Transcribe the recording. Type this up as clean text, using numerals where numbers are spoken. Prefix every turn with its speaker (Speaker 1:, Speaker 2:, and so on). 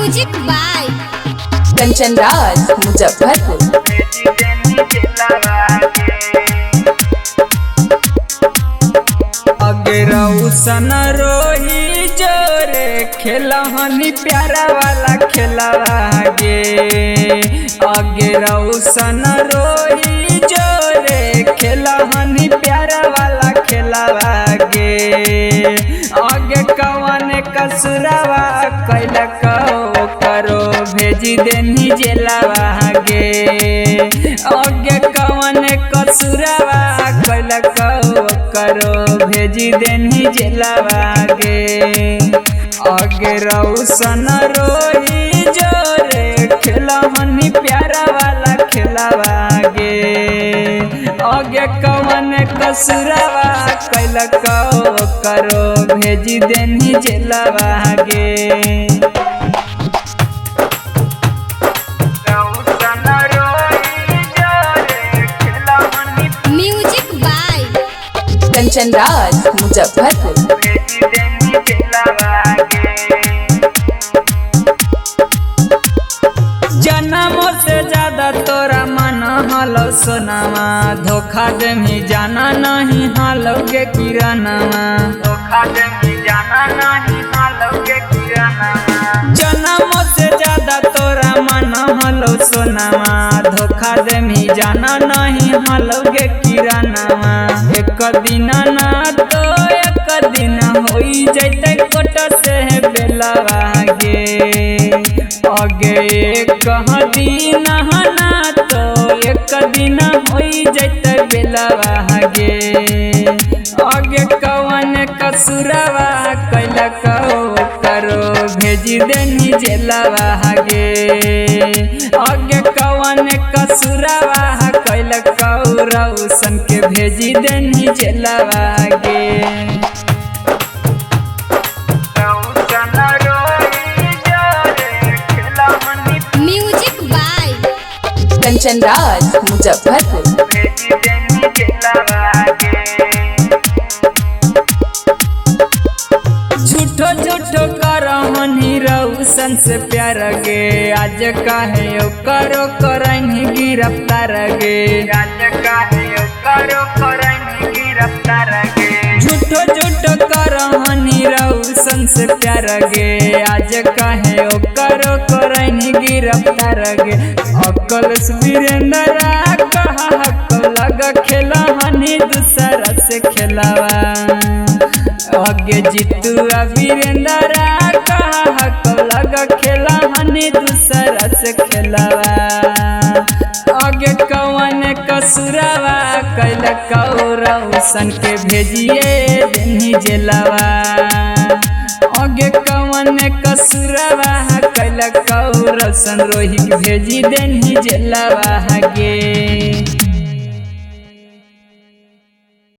Speaker 1: Music by
Speaker 2: Kanchan Raj Muzaffarpur.
Speaker 3: अगरऊ सन रोही जोरे खेलहनी प्यारा वाला खेलवा गे। अगरऊ सन रोही जोरे खेलहनी प्यारा वाला खेलवा गे। आगे कवन कसुरवा कैल करो भेजी देनी जेलवा गे। आगे कवन कसुरवा कैल करो भेजी देनी जेलवा गे। अगरऊ सन रोही जोरे खेलहनी प्यारा वाला खेलवा गे। आगे कवन कसुरवा कैल करो भेजी देनी जेलवा गे।
Speaker 1: Music by
Speaker 2: Kanchan Raj Muzaffarpur.
Speaker 3: जन्मों से ज्यादा तोरा मन हलो सोनामा। धोखा दे मी जाना नहीं हालोगे किरानामा। धोखा दे मी जाना नहीं हालोगे किरानामा। जन्मों से ज्यादा तोरा मन हलो सोनामा। धोखा दे मी जाना नहीं हालोगे किरानामा। एक दिन ना तो एक दिन होई जैते कोट से बेलवा गे। आगे कह दिन ना तो एक दिन होई जैते बेलवा गे। आगे कवन कसुरवा कैल करो भेजी देनी जेलवा गे। आगे कवन कसुरवा कैल करो सन के भेजी देनी जेलवा गे।
Speaker 1: Music by
Speaker 2: Kanchan Raj Muzaffarpur.
Speaker 3: झूठो झूठो करहनी रउसन से प्यार गे। आज काहे करो करनी गिरफ्तार गे। आज काहे करो करनी गिरफ्तार गे। झूठो झूठो करहनी रउसन से प्यार गे। आज काहे करो करनी गिरफ्तार गे। अकल वीरेंद्र कहा हक लग खेलहनी दूसरा से खेलवा। आगे जीतू वीरेंद्र कहा हक लग खेलहनी दूसरा से खेलवा। आगे कवन कसुरवा कैल करो सन के भेजिए देनी जेलवा। आगे कवन कसुरवा कैल करो सन रोही भेजी देनी जेलवा गे।